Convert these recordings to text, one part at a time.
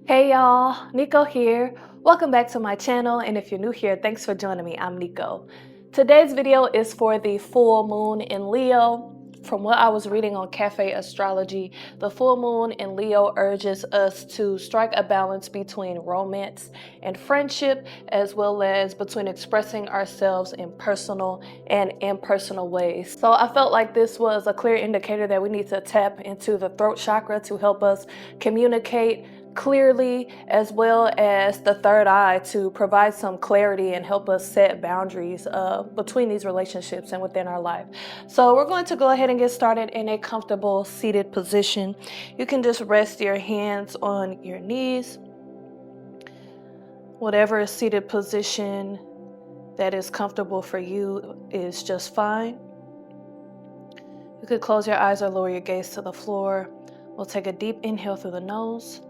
Hey y'all, Nico here. Welcome back to my channel, and if you're new here, thanks for joining me. I'm Nico. Today's video is for the full moon in Leo. From what I was reading on Cafe Astrology, the full moon in Leo urges us to strike a balance between romance and friendship, as well as between expressing ourselves in personal and impersonal ways. So I felt like this was a clear indicator that we need to tap into the throat chakra to help us communicate clearly, as well as the third eye to provide some clarity and help us set boundaries between these relationships and within our life. So we're going to go ahead and get started in a comfortable seated position. You can just rest your hands on your knees. Whatever seated position that is comfortable for you is just fine. You could close your eyes or lower your gaze to the floor. We'll take a deep inhale through the nose.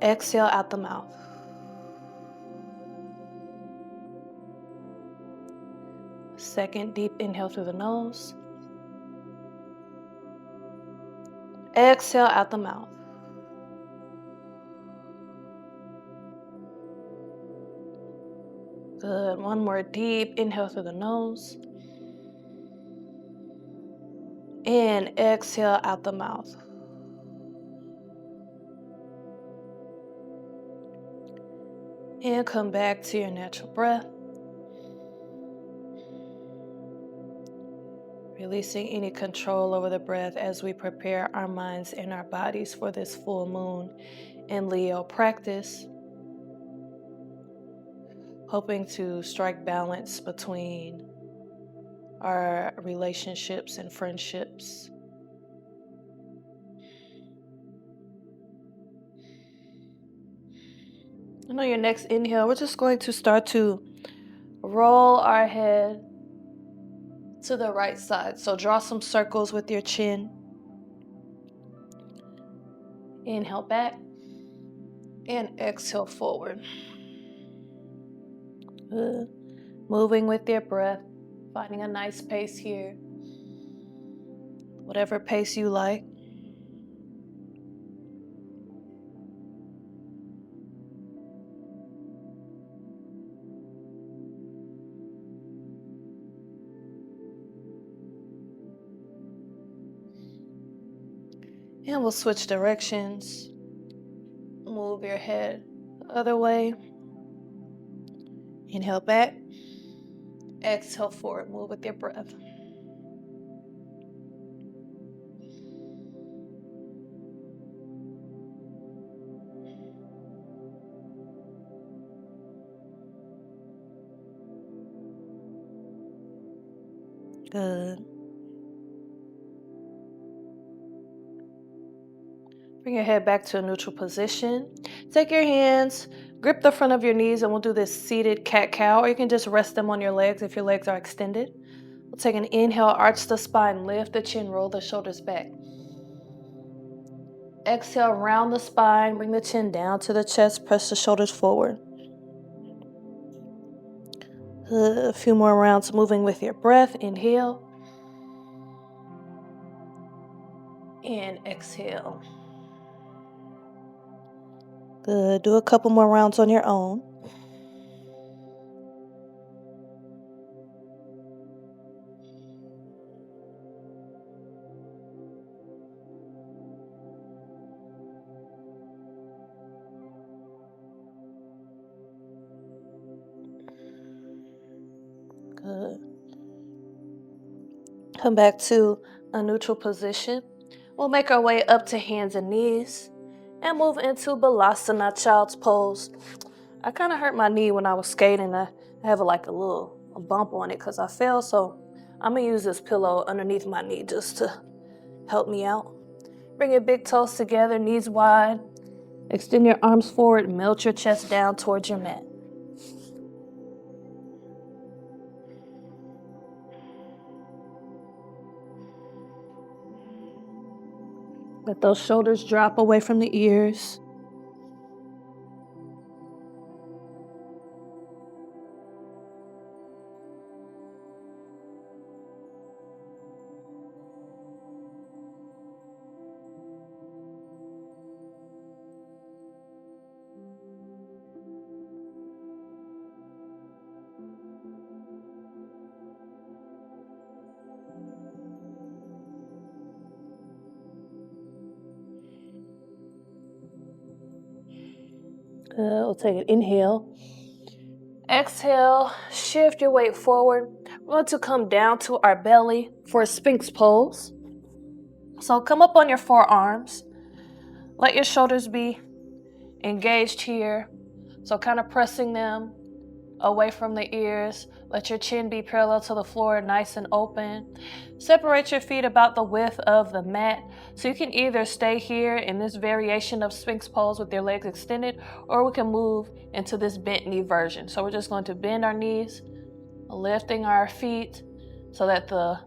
Exhale out the mouth. Second deep inhale through the nose. Exhale out the mouth. Good. One more deep inhale through the nose. And exhale out the mouth. And come back to your natural breath. Releasing any control over the breath as we prepare our minds and our bodies for this full moon in Leo practice. Hoping to strike balance between our relationships and friendships. And on your next inhale, we're just going to start to roll our head to the right side. So draw some circles with your chin. Inhale back and exhale forward. Good. Moving with your breath, finding a nice pace here. Whatever pace you like. And we'll switch directions. Move your head the other way. Inhale back. Exhale forward. Move with your breath. Good. Bring your head back to a neutral position. Take your hands, grip the front of your knees, and we'll do this seated cat-cow, or you can just rest them on your legs if your legs are extended. We'll take an inhale, arch the spine, lift the chin, roll the shoulders back. Exhale, round the spine, bring the chin down to the chest, press the shoulders forward. A few more rounds moving with your breath. Inhale. And exhale. Good. Do a couple more rounds on your own. Good. Come back to a neutral position. We'll make our way up to hands and knees and move into Balasana, child's pose. I kind of hurt my knee when I was skating. I have a little bump on it because I fell, so I'm going to use this pillow underneath my knee just to help me out. Bring your big toes together, knees wide. Extend your arms forward, melt your chest down towards your mat. Let those shoulders drop away from the ears. Good. We'll take an inhale. Exhale, shift your weight forward. We're going to come down to our belly for a Sphinx pose. So come up on your forearms. Let your shoulders be engaged here. So kind of pressing them away from the ears. Let your chin be parallel to the floor, nice and open. Separate your feet about the width of the mat. So you can either stay here in this variation of Sphinx pose with your legs extended, or we can move into this bent knee version. So we're just going to bend our knees, lifting our feet so that the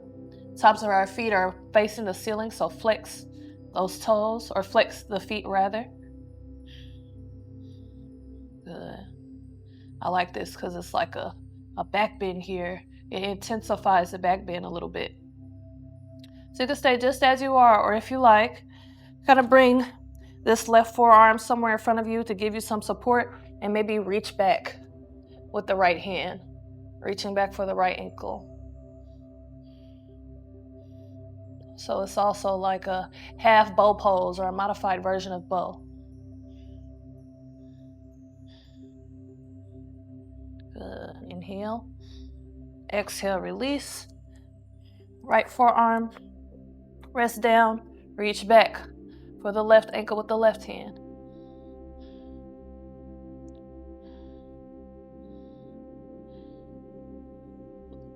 tops of our feet are facing the ceiling. So flex those toes, or flex the feet rather. Good. I like this because it's like a back bend here. It intensifies the back bend a little bit. So you can stay just as you are, or if you like, kind of bring this left forearm somewhere in front of you to give you some support, and maybe reach back with the right hand, reaching back for the right ankle. So it's also like a half bow pose or a modified version of bow. Good. Inhale. Exhale, release. Right forearm, rest down, reach back for the left ankle with the left hand.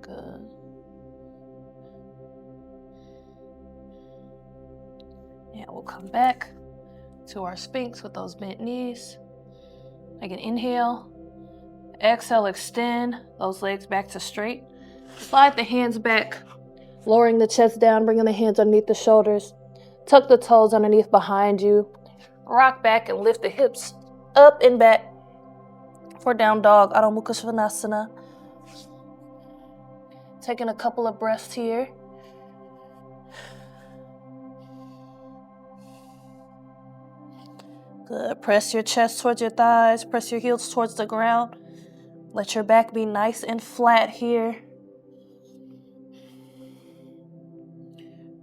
Good. And we'll come back to our Sphinx with those bent knees. Take an inhale. Exhale, extend those legs back to straight. Slide the hands back, lowering the chest down, bringing the hands underneath the shoulders. Tuck the toes underneath behind you. Rock back and lift the hips up and back for down dog, Adho Mukha Svanasana. Taking a couple of breaths here. Good. Press your chest towards your thighs. Press your heels towards the ground. Let your back be nice and flat here.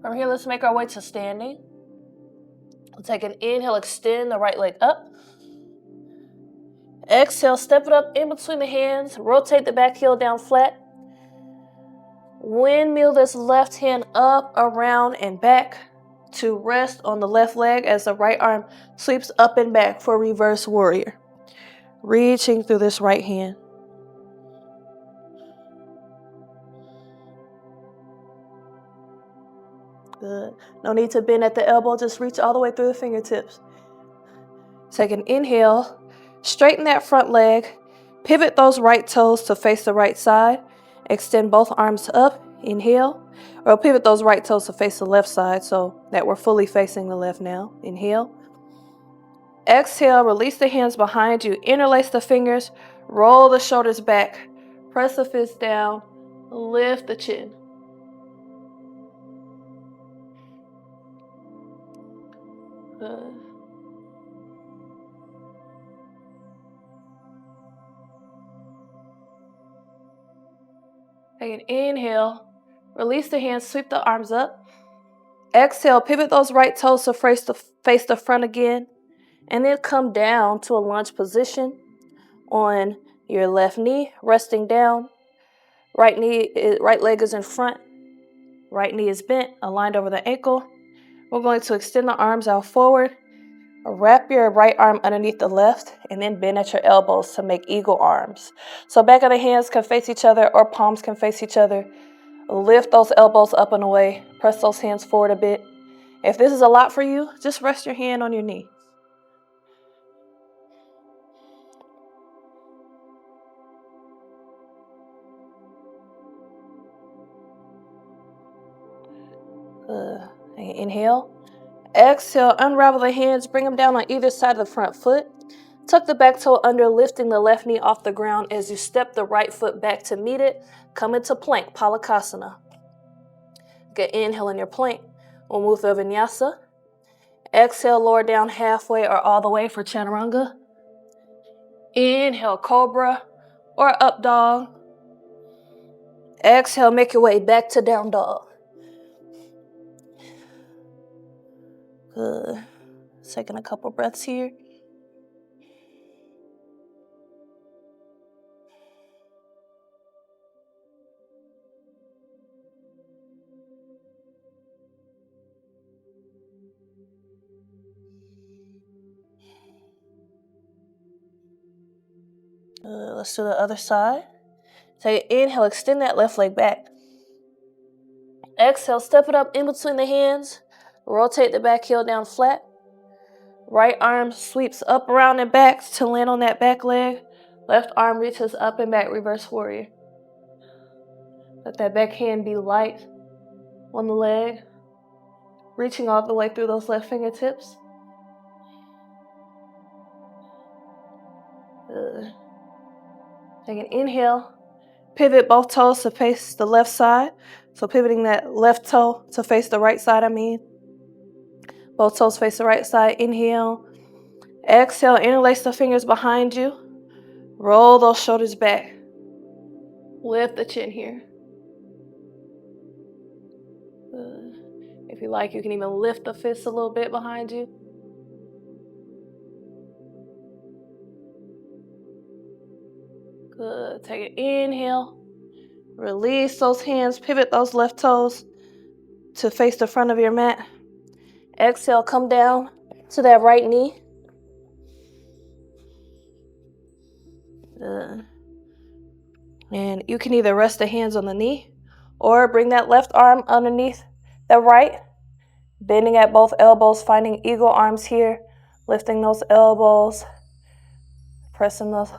From here, let's make our way to standing. We'll take an inhale, extend the right leg up. Exhale, step it up in between the hands. Rotate the back heel down flat. Windmill this left hand up, around, and back to rest on the left leg as the right arm sweeps up and back for reverse warrior. Reaching through this right hand. Good. No need to bend at the elbow, just reach all the way through the fingertips. Take an inhale, straighten that front leg, pivot those right toes to face the right side, extend both arms up, inhale, or pivot those right toes to face the left side so that we're fully facing the left now. Inhale. Exhale, release the hands behind you, interlace the fingers, roll the shoulders back, press the fists down, lift the chin. Good. Take an inhale, release the hands, sweep the arms up. Exhale, pivot those right toes to face the front again, and then come down to a lunge position on your left knee, resting down. Right leg is in front, right knee is bent, aligned over the ankle. We're going to extend the arms out forward, wrap your right arm underneath the left, and then bend at your elbows to make eagle arms. So back of the hands can face each other or palms can face each other. Lift those elbows up and away. Press those hands forward a bit. If this is a lot for you, just rest your hand on your knee. Inhale. Exhale, unravel the hands, bring them down on either side of the front foot. Tuck the back toe under, lifting the left knee off the ground as you step the right foot back to meet it. Come into plank, Palakasana. Get inhale in your plank. We'll move to Vinyasa. Exhale, lower down halfway or all the way for Chaturanga. Inhale, Cobra or Up Dog. Exhale, make your way back to Down Dog. Good. Taking a couple breaths here. Good. Let's do the other side. Take an inhale, extend that left leg back. Exhale, step it up in between the hands. Rotate the back heel down flat. Right arm sweeps up around and back to land on that back leg. Left arm reaches up and back, reverse warrior. Let that back hand be light on the leg, reaching all the way through those left fingertips. Good. Take an inhale. Pivot both toes to face the left side. So pivoting that left toe to face the right side, Both toes face the right side. Inhale. Exhale, interlace the fingers behind you. Roll those shoulders back. Lift the chin here. Good. If you like, you can even lift the fists a little bit behind you. Good. Take an inhale. Release those hands. Pivot those left toes to face the front of your mat. Exhale, come down to that right knee. Good. And you can either rest the hands on the knee or bring that left arm underneath the right, bending at both elbows, finding eagle arms here, lifting those elbows, pressing those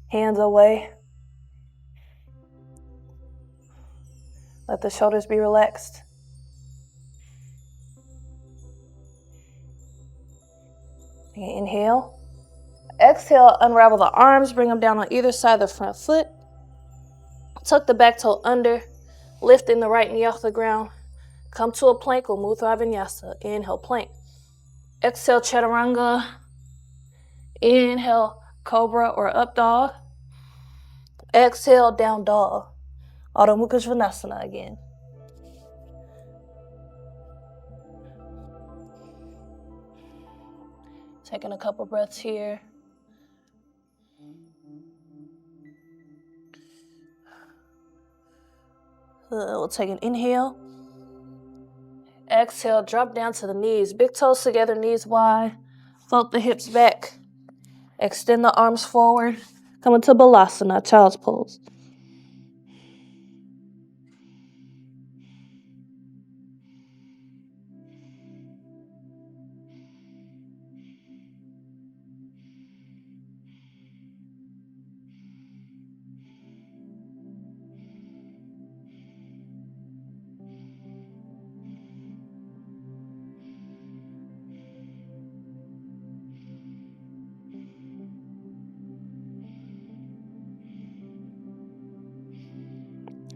hands away. Let the shoulders be relaxed. Inhale. Exhale, unravel the arms, bring them down on either side of the front foot. Tuck the back toe under, lifting the right knee off the ground. Come to a plank or Mudra Vinyasa. Inhale, plank. Exhale, Chaturanga. Inhale, Cobra or Up Dog. Exhale, Down Dog. Adho Mukha Svanasana again. Taking a couple breaths here. We'll take an inhale. Exhale, drop down to the knees. Big toes together, knees wide. Float the hips back. Extend the arms forward. Come into Balasana, child's pose.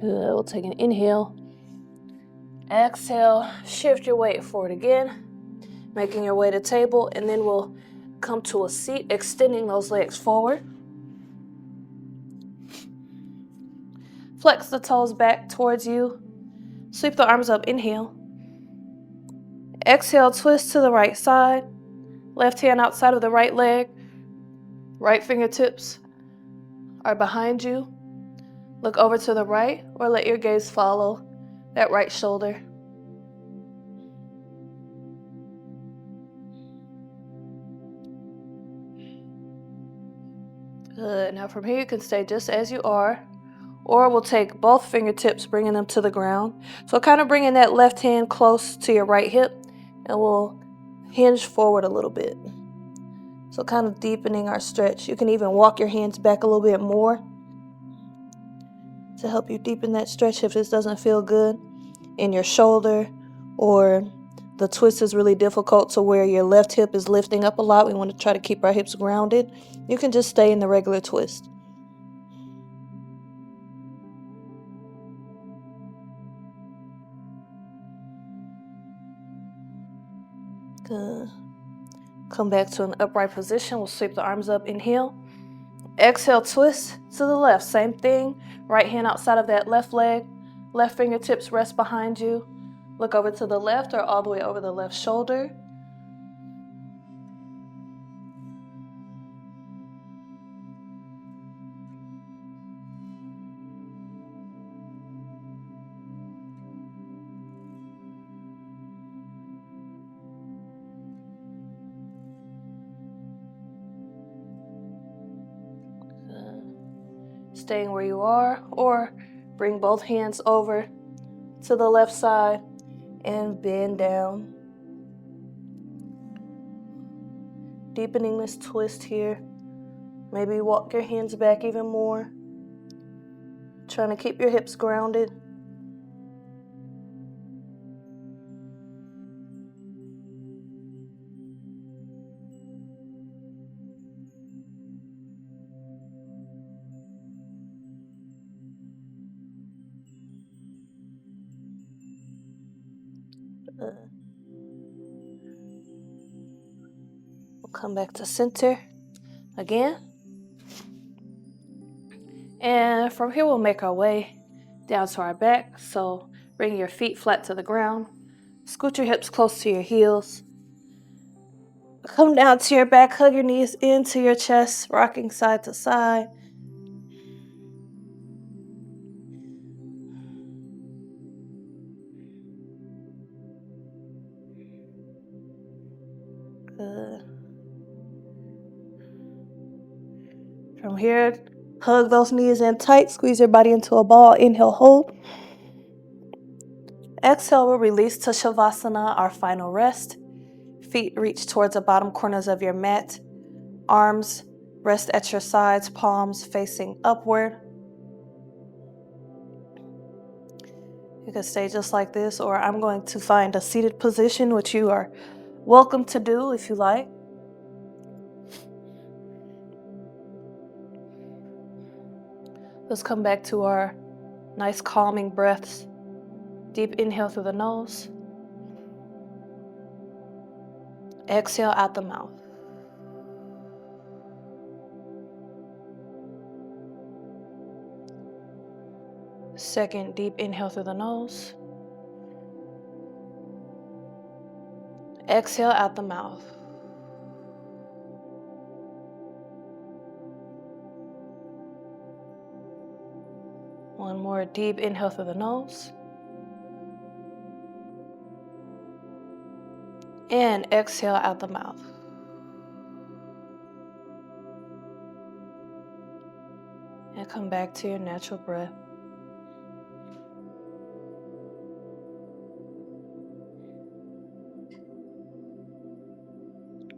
Good. We'll take an inhale. Exhale, shift your weight forward again, making your way to table, and then we'll come to a seat, extending those legs forward. Flex the toes back towards you. Sweep the arms up, inhale. Exhale, twist to the right side. Left hand outside of the right leg. Right fingertips are behind you. Look over to the right or let your gaze follow that right shoulder. Good. Now from here you can stay just as you are, or we'll take both fingertips, bringing them to the ground. So kind of bringing that left hand close to your right hip, and we'll hinge forward a little bit. So kind of deepening our stretch. You can even walk your hands back a little bit more to help you deepen that stretch if this doesn't feel good in your shoulder, or the twist is really difficult to where your left hip is lifting up a lot. We want to try to keep our hips grounded. You can just stay in the regular twist. Good. Come back to an upright position. We'll sweep the arms up, inhale. Exhale, twist to the left. Same thing. Right hand outside of that left leg. Left fingertips rest behind you. Look over to the left or all the way over the left shoulder. Good. staying where you are, or bring both hands over to the left side and bend down. Deepening this twist here. Maybe walk your hands back even more. Trying to keep your hips grounded. We'll come back to center again. And from here we'll make our way down to our back. So bring your feet flat to the ground. Scoot your hips close to your heels. Come down to your back, hug your knees into your chest, rocking side to side. Good. From here, hug those knees in tight, squeeze your body into a ball. Inhale, hold. Exhale, we'll release to Savasana, our final rest. Feet reach towards the bottom corners of your mat. Arms rest at your sides, palms facing upward. You can stay just like this, or I'm going to find a seated position, which you are welcome to do if you like. Let's come back to our nice calming breaths. Deep inhale through the nose. Exhale out the mouth. Second, deep inhale through the nose. Exhale out the mouth. One more deep inhale through the nose. And exhale out the mouth. And come back to your natural breath.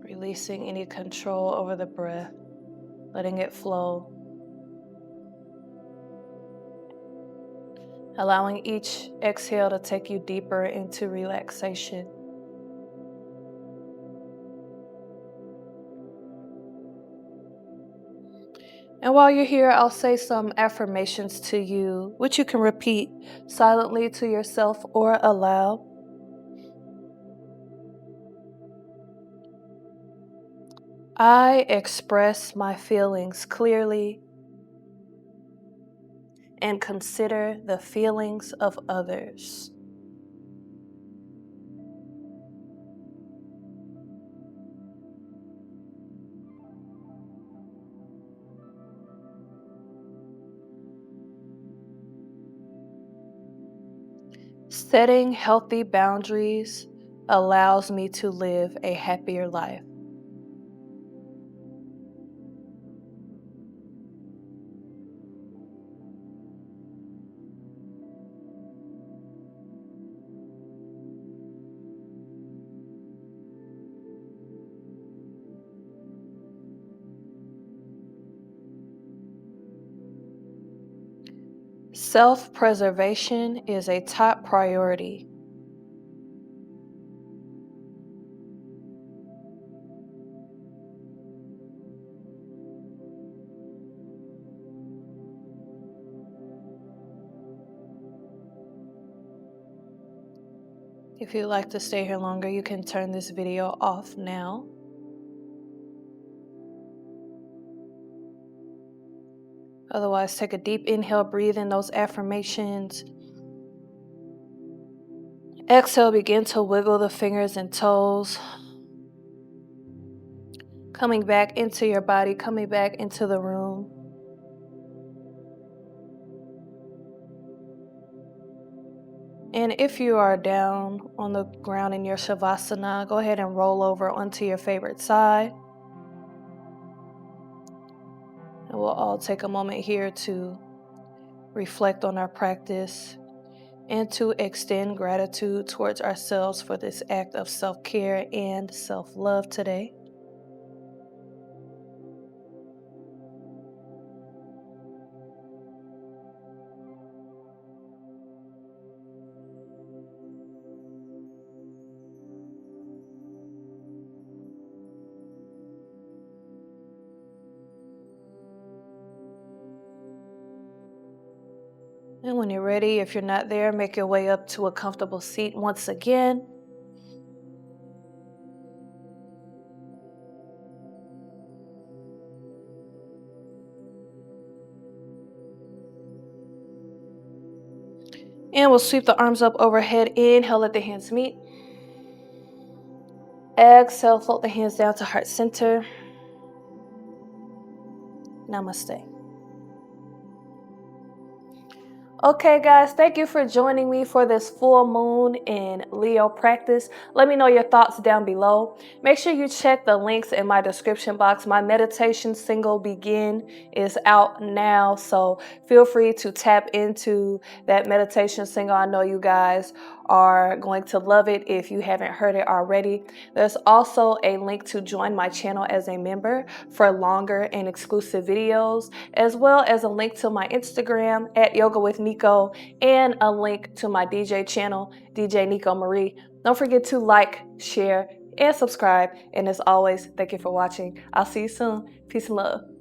Releasing any control over the breath, letting it flow. Allowing each exhale to take you deeper into relaxation. And while you're here, I'll say some affirmations to you, which you can repeat silently to yourself or aloud. I express my feelings clearly and consider the feelings of others. Setting healthy boundaries allows me to live a happier life. Self-preservation is a top priority. If you'd like to stay here longer, you can turn this video off now. Otherwise, take a deep inhale, breathe in those affirmations. Exhale, begin to wiggle the fingers and toes. Coming back into your body, coming back into the room. And if you are down on the ground in your Savasana, go ahead and roll over onto your favorite side. And we'll all take a moment here to reflect on our practice and to extend gratitude towards ourselves for this act of self-care and self-love today. And when you're ready, if you're not there, make your way up to a comfortable seat once again. And we'll sweep the arms up overhead. Inhale, let the hands meet. Exhale, float the hands down to heart center. Namaste. Okay, guys, thank you for joining me for this full moon in Leo practice. Let me know your thoughts down below. Make sure you check the links in my description box. My meditation single Begin is out now, so feel free to tap into that meditation single. I know you guys are going to love it if you haven't heard it already. There's also a link to join my channel as a member for longer and exclusive videos, as well as a link to my Instagram at Yoga with Nico and a link to my DJ channel, djnicomarie. Don't forget to like, share, and subscribe. And as always, thank you for watching. I'll see you soon. Peace and love.